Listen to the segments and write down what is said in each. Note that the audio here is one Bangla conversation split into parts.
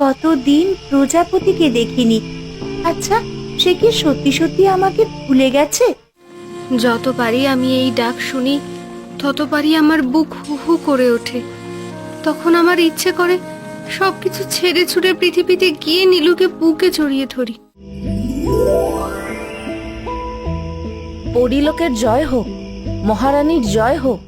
কতদিন প্রজাপতিকে দেখিনি। আচ্ছা, সে কি সত্যি সত্যি আমাকে ভুলে গেছে? যতবারই আমি এই ডাক শুনি ততবারই আমার বুক হু হু করে ওঠে। তখন আমার ইচ্ছে করে সবকিছু ছেড়ে ছুড়ে পৃথিবীতে গিয়ে নীলুকে বুকে জড়িয়ে ধরি। পরিলোকের জয় হোক, মহারানীর জয় হোক।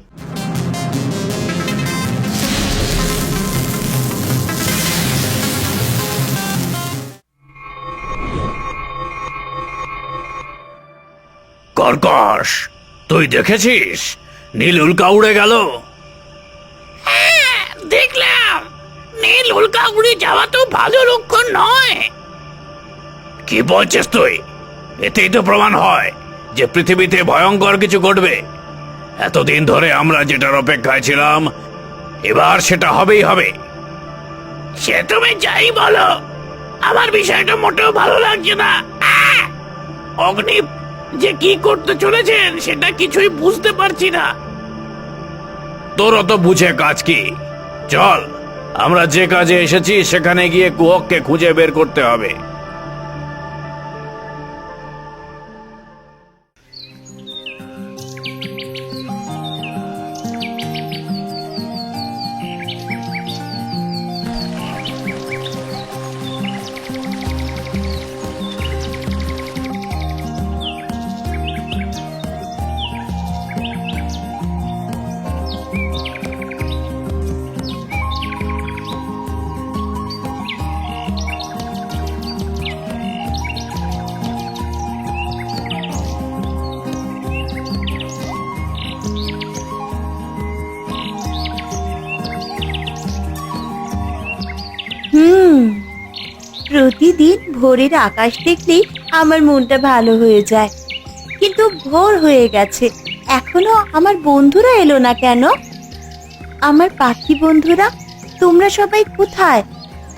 কর্কশ, তুই দেখেছিস নীল উল্কা উড়ে গেল? হ্যাঁ, দেখলাম। নীল উল্কা উড়ে যাওয়া তো ভালো লক্ষণ নয়। কি বলছিস তুই? এতেই তো প্রমাণ হয় যে পৃথিবীতে ভয়ঙ্কর কিছু ঘটবে। এতদিন ধরে আমরা যেটার অপেক্ষায় ছিলাম, এবার সেটা হবেই হবে। সে তুমি যাই বলো, আমার বিষয়টা মোটেও ভালো লাগছে না। অগ্নি যে কি করতে চলেছেন সেটা কিছুই বুঝতে পারছি না। তোর অত বুঝে কাজ কি? চল, আমরা যে কাজে এসেছি সেখানে গিয়ে কুহককে খুঁজে বের করতে হবে। প্রতিদিন ভোরের আকাশ দেখলেই আমার মনটা ভালো হয়ে যায়, কিন্তু ভোর হয়ে গেছে, এখনো আমার বন্ধুরা এলো না কেন? আমার পাখি বন্ধুরা, তোমরা সবাই কোথায়?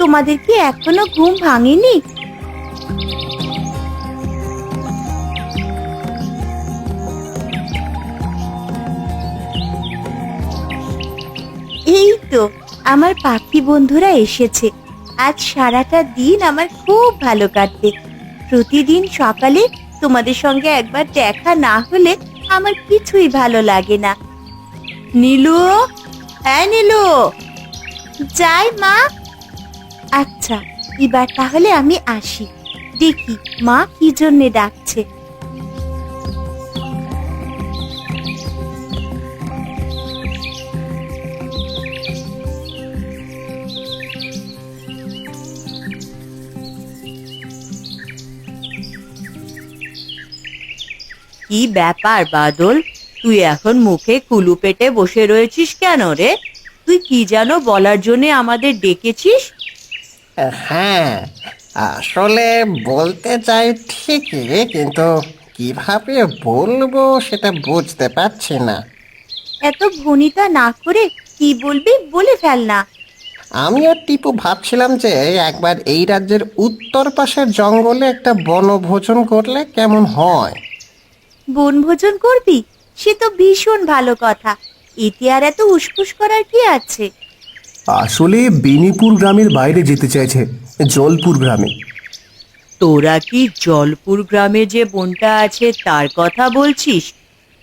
তোমাদের কি এখনো ঘুম ভাঙেনি? এই তো আমার পাখি বন্ধুরা এসেছে। আজ সারাটা দিন আমার খুব ভালো কাটবে। প্রতিদিন সকালে তোমাদের সঙ্গে একবার দেখা না হলে আমার কিছুই ভালো লাগে না। নীলু, হ্যাঁ নীলু, যাই মা। আচ্ছা, এবার তাহলে আমি আসি, দেখি মা কি জন্যে ডাকছে। কি ব্যাপার বাদল, তুই এখন মুখে কুলু পেটে বসে রয়েছিস কেন রে? তুই কি যেন বলার জন্য আমাদের ডেকেছিস? হ্যাঁ, আসলে বলতে চাই ঠিকই, কিন্তু কিভাবে বলবো সেটা বুঝতে পারছি না। এত ভনিতা না করে কি বলবি বলে ফেল না। আমি আর টিপু ভাবছিলাম যে একবার এই রাজ্যের উত্তর পাশের জঙ্গলে একটা বনভোজন করলে কেমন হয়। বনভোজন করবি? সে তো ভীষণ ভালো কথা। এতে আর এত উসখুস করার কি আছে? আসলে বেনিপুর গ্রামের বাইরে যেতে চাইছে, জলপুর গ্রামে। তোরা কি জলপুর গ্রামে যে বনটা আছে তার কথা বলছিস?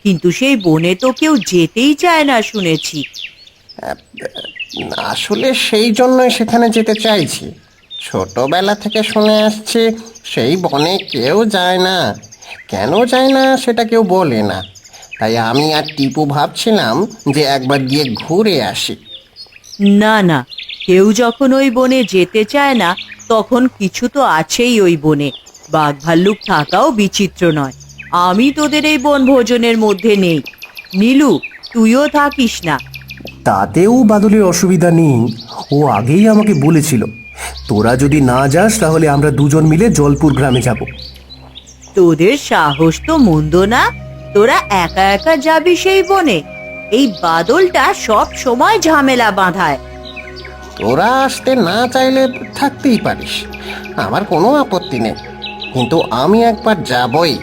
কিন্তু সেই বনে তো কেউ যেতেই চায় না শুনেছি। আসলে সেই জন্যই সেখানে যেতে চাইছি। ছোটবেলা থেকে শুনে আসছি সেই বনে কেউ যায় না। কেন যায় না সেটা কেউ বলে না। তাই আমি আর টিপু ভাবছিলাম যে একবার গিয়ে ঘুরে আসি। না না, কেউ যখন ওই বনে যেতে চায় না, তখন কিছু তো আছেই ওই বনে। বাঘ ভাল্লুক থাকাও বিচিত্র নয়। আমি তোদের এই বনভোজনের মধ্যে নেই। নীলু, তুইও থাকিস না। তাতেও বাদলের অসুবিধা নেই, ও আগেই আমাকে বলেছিল তোরা যদি না যাস তাহলে আমরা দুজন মিলে জলপুর গ্রামে যাব। তোদের সাহস তো মন্দ না, তোরা একা একা যাবি সেই বনে? এই বাদলটা সব সময় ঝামেলা বাঁধায়। তোরা আসতে না চাইলে থাকতেই পারিস, আমার কোনো আপত্তি নেই, কিন্তু আমি একবার যাবই।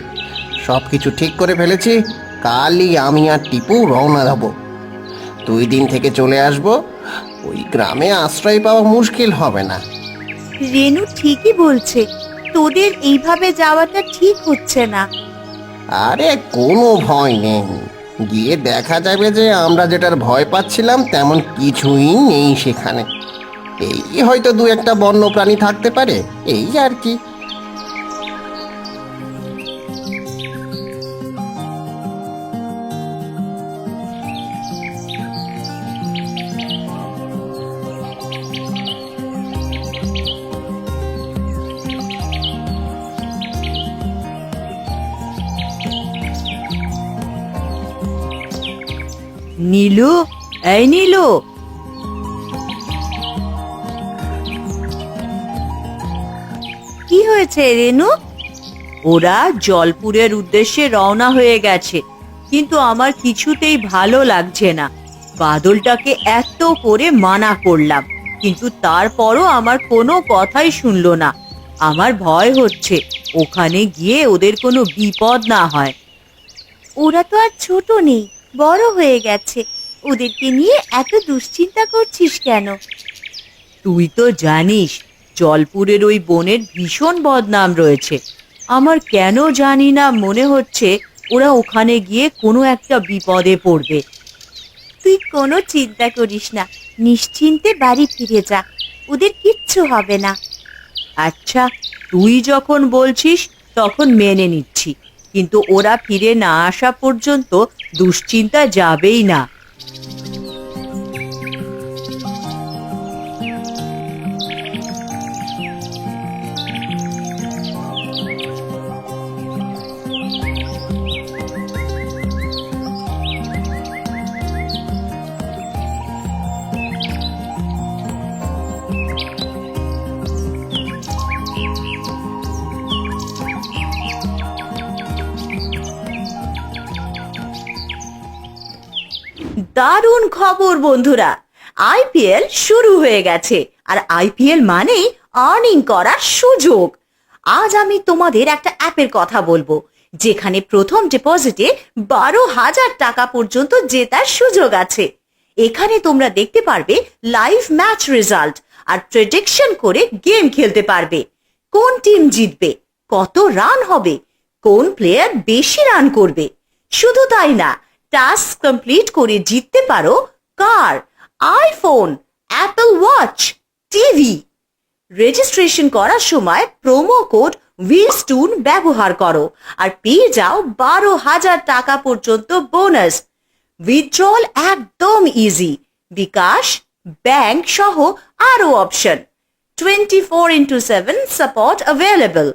সব কিছু ঠিক করে ফেলেছি। কালই আমি আর টিপু রওনা দেব। 2 দিন থেকে চলে আসব। ওই গ্রামে আশ্রয় পাওয়া মুশকিল হবে না। রেনু ঠিকই বলছে, তোদের এইভাবে যাওয়াটা ঠিক হচ্ছে না। আরে কোনো ভয় নেই, গিয়ে দেখা যাবে যে আমরা যেটার ভয় পাচ্ছিলাম তেমন কিছুই নেই সেখানে। এই হয়তো দু একটা বন্য প্রাণী থাকতে পারে, এই আর কি। নীলু, এই নীলু, কি হয়েছে রেনু? ওরা জলপুরের উদ্দেশ্যে রওনা হয়ে গেছে, কিন্তু আমার কিছুতেই ভালো লাগছে না। বাদলটাকে এত করে মানা করলাম, কিন্তু তারপরও আমার কোনো কথাই শুনলো না। আমার ভয় হচ্ছে ওখানে গিয়ে ওদের কোনো বিপদ না হয়। ওরা তো আর ছোট নেই, বড় হয়ে গেছে, ওদেরকে নিয়ে এত দুশ্চিন্তা করছিস কেন? তুই তো জানিস জলপুরের ওই বনের ভীষণ বদনাম রয়েছে। আমার কেন জানি না মনে হচ্ছে ওরা ওখানে গিয়ে কোনো একটা বিপদে পড়বে। তুই কোনো চিন্তা করিস না, নিশ্চিন্তে বাড়ি ফিরে যা, ওদের কিচ্ছু হবে না। আচ্ছা, তুই যখন বলছিস তখন মেনে নিচ্ছি, কিন্তু ওরা ফিরে না আসা পর্যন্ত দুশ্চিন্তা যাবেই না। দারুণ খবর বন্ধুরা, আইপিএল শুরু হয়ে গেছে। আর আইপিএল মানেই আর্নিং করার সুযোগ। আজ আমি তোমাদের একটা অ্যাপের কথা বলবো, যেখানে প্রথম ডিপোজিটে 12,000 টাকা পর্যন্ত জেতার সুযোগ আছে। এখানে তোমরা দেখতে পারবে লাইভ ম্যাচ রেজাল্ট আর প্রেডিকশন করে গেম খেলতে পারবে। কোন টিম জিতবে, কত রান হবে, কোন প্লেয়ার বেশি রান করবে। শুধু তাই না, টাস্ক কমপ্লিট করে জিততে পারো car, iPhone, Apple watch, TV. Registration করার সময় প্রোমো কোড উইলস্টুন ব্যবহার করো আর পেয়ে যাও 12,000 টাকা পর্যন্ত বোনাস। উইথড্রল একদম ইজি, বিকাশ, ব্যাংক সহ আরো অপশন। 24/7 support available.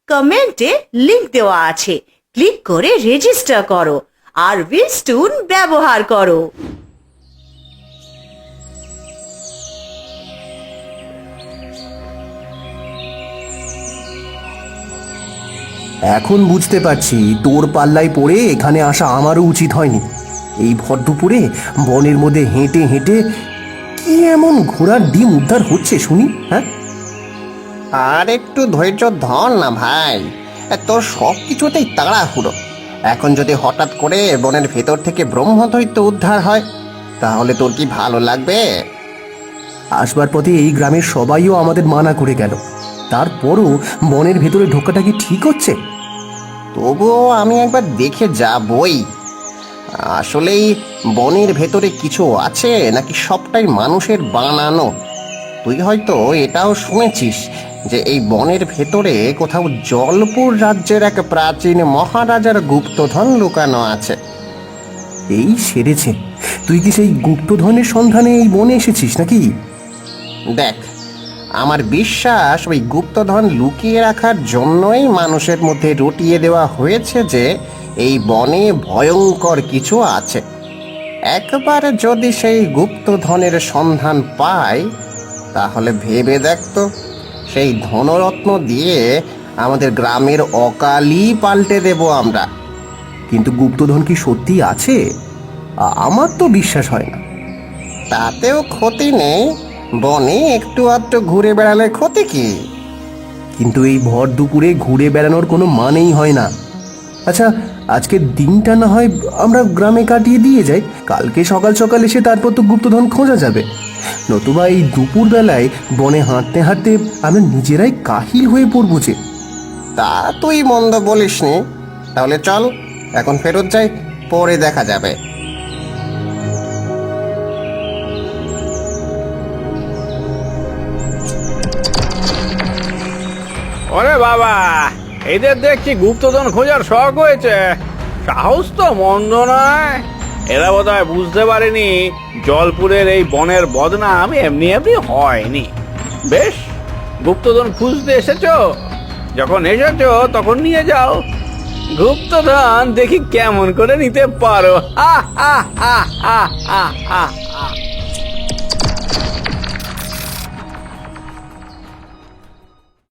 কমেন্টে লিংক দেওয়া আছে, ক্লিক করে রেজিস্টার করো আর উইলস্টুন ব্যবহার করো। এখন বুঝতে পারছি তোর পাল্লায় পড়ে এখানে আসা আমারও উচিত হয়নি। এই ভর দুপুরে বনের মধ্যে হেঁটে হেঁটে কি এমন ঘোড়ার ডিম উদ্ধার হচ্ছে শুনি, হ্যাঁ? আর একটু ধৈর্য ধর না ভাই, তোর সব কিছুতেই তাড়াহুড়ো। এখন যদি হঠাৎ করে বনের ভেতর থেকে ব্রহ্মদৈত্য উদ্ধার হয়, তাহলে তোর কি ভালো লাগবে? আসবার পথে এই গ্রামের সবাইও আমাদের মানা করে গেল, তারপরও বনের ভেতরে ঢোকাটা কি ঠিক হচ্ছে? তবুও আমি একবার দেখে যাবই। আসলেই বনের ভেতরে কিছু আছে নাকি সবটাই মানুষের বানানো? তুই হয়তো এটাও শুনেছিস যে এই বনের ভেতরে কোথাও জলপুর রাজ্যের এক প্রাচীন মহারাজার গুপ্তধন লুকানো আছে। এই সেরেছে, তুই কি সেই গুপ্তধনের সন্ধানে এই বনে এসেছিস নাকি? দেখ, আমার বিশ্বাস ওই গুপ্তধন লুকিয়ে রাখার জন্যই মানুষের মধ্যে রটিয়ে দেওয়া হয়েছে যে এই বনে ভয়ঙ্কর কিছু আছে। একবার যদি সেই গুপ্তধনের সন্ধান পাই, তাহলে ভেবে দেখতো সেই ধনরত্ন দিয়ে আমাদের গ্রামের অকালই পাল্টে দেব আমরা। কিন্তু গুপ্তধন কি সত্যি আছে? আমার তো বিশ্বাস হয় না। তাতেও ক্ষতি নেই, বনে একটু আধটু ঘুরে বেড়ালে ক্ষতি কি? কিন্তু এই ভর দুপুরে ঘুরে বেড়ানোর কোনো মানেই হয় না। আচ্ছা, আজকের দিনটা না হয় আমরা গ্রামে কাটিয়ে দিয়ে যাই, কালকে সকাল সকাল এসে তারপর তো গুপ্তধন খোঁজা যাবে। নতুবা এই দুপুর বেলায় বনে হাঁটতে হাঁটতে আমরা নিজেরাই কাহিল হয়ে পড়বো যে। তা তুই মন্দ বলিসনি। তাহলে চল এখন ফেরত যাই, পরে দেখা যাবে। ওরে বাবা, এদের দেখছি গুপ্তধন খোঁজার শখ হয়েছে। সাহস তো মন্দ নয়। এরা বোধহয় বুঝতে পারেনি জলপুরের এই বনের বদনাম এমনি এমনি হয়নি। বেশ, গুপ্তধন খুঁজতে এসেছো, যখন এসেছো তখন নিয়ে যাও। গুপ্তধন দেখি কেমন করে নিতে পারো। হা হা হা হা হা হা।